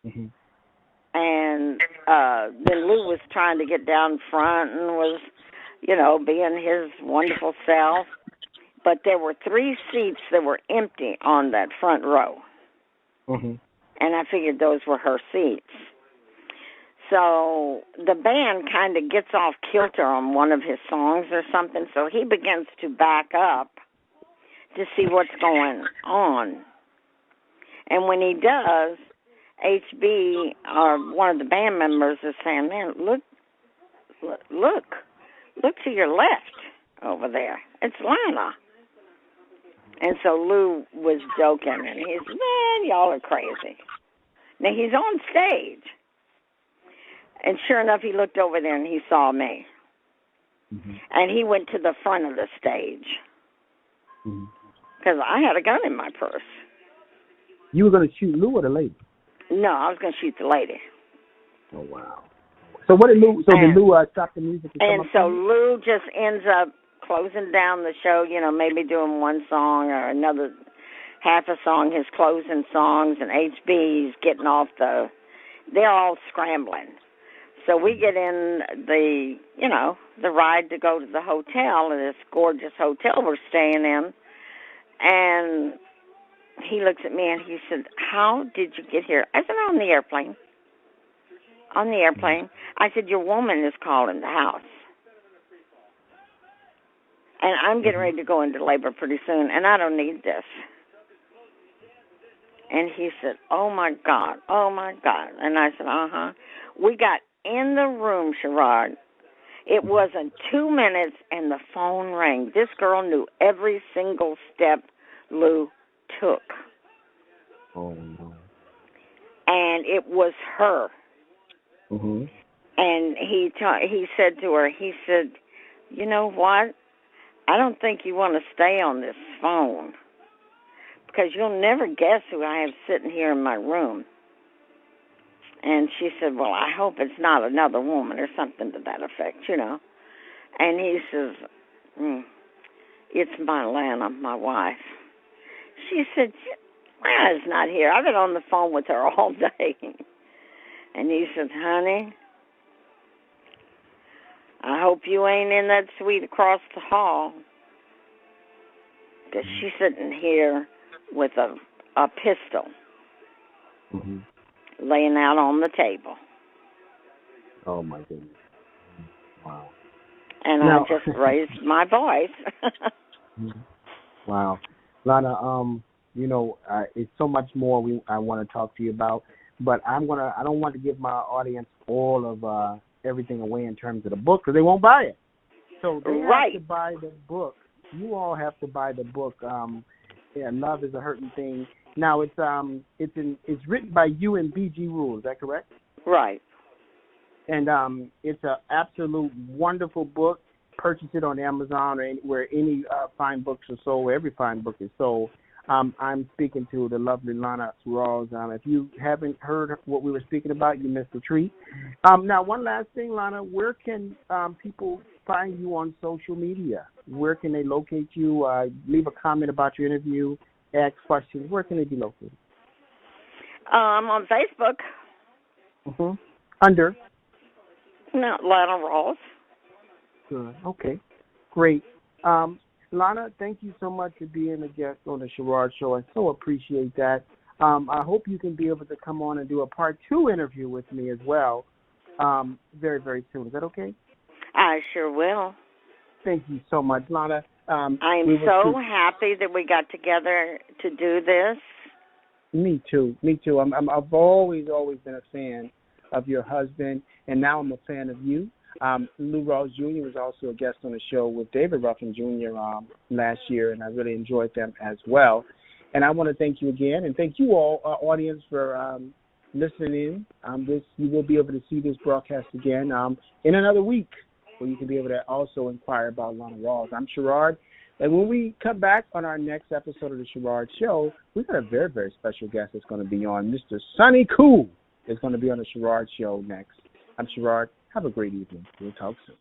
And then Lou was trying to get down front and was, you know, being his wonderful self. But there were 3 seats that were empty on that front row. And I figured those were her seats. So the band kind of gets off kilter on one of his songs or something, so he begins to back up to see what's going on. And when he does, HB, or one of the band members, is saying, man, look to your left over there. It's Lana. And so Lou was joking, and he said, man, y'all are crazy. Now, he's on stage. And sure enough, he looked over there, and he saw me. And he went to the front of the stage. Because I had a gun in my purse. You were going to shoot Lou or the lady? No, I was going to shoot the lady. Oh, wow. So what did Lou, did Lou stop the music? And so Lou just ends up closing down the show, you know, maybe doing one song or another half a song, his closing songs, and HB's getting off they're all scrambling. So we get in the ride to go to the hotel, this gorgeous hotel we're staying in, and he looks at me and he said, how did you get here? I said, on the airplane. On the airplane. I said, your woman is calling the house. And I'm getting ready to go into labor pretty soon, and I don't need this. And he said, oh, my God. And I said, We got in the room, Sherrod. It wasn't 2 minutes, and the phone rang. This girl knew every single step Lou took. Oh, no. And it was her. And he said to her, he said, you know what? I don't think you want to stay on this phone because you'll never guess who I have sitting here in my room. And she said, well, I hope it's not another woman or something to that effect, you know. And he says, it's my Lana, my wife. She said, Lana's not here. I've been on the phone with her all day. And he said, honey, I hope you ain't in that suite across the hall. Because she's sitting here with a pistol laying out on the table. Oh, my goodness. Wow. And now, I just raised my voice. Wow. Lana, it's so much more I want to talk to you about, but I don't want to give my audience all of everything away in terms of the book because they won't buy it. So they have to buy the book. You all have to buy the book. Love is a Hurting Thing. Now it's written by you and B.G. Rule. Is that correct? Right. And it's an absolute wonderful book. Purchase it on Amazon or where any fine books are sold, where every fine book is sold. I'm speaking to the lovely Lana Rawls. If you haven't heard what we were speaking about, you missed a treat. Now, one last thing, Lana, where can people find you on social media? Where can they locate you? Leave a comment about your interview, ask questions. Where can they be located? I'm on Facebook. Under? No, Lana Rawls. Good. Okay. Great. Lana, thank you so much for being a guest on the Sherrod Show. I so appreciate that. I hope you can be able to come on and do a part 2 interview with me as well very, very soon. Is that okay? I sure will. Thank you so much, Lana. I'm so happy that we got together to do this. Me too. I've always been a fan of your husband, and now I'm a fan of you. Lou Rawls Jr. was also a guest on the show with David Ruffin Jr. Last year, and I really enjoyed them as well. And I want to thank you again, and thank you all, our audience, for listening in. You will be able to see this broadcast again in another week, where you can be able to also inquire about Lana Rawls. I'm Sherrod. And when we come back on our next episode of the Sherrod Show, we've got a very, very special guest that's going to be on. Mr. Sonny Cool is going to be on the Sherrod Show next. I'm Sherrod. Have a great evening. We'll talk soon.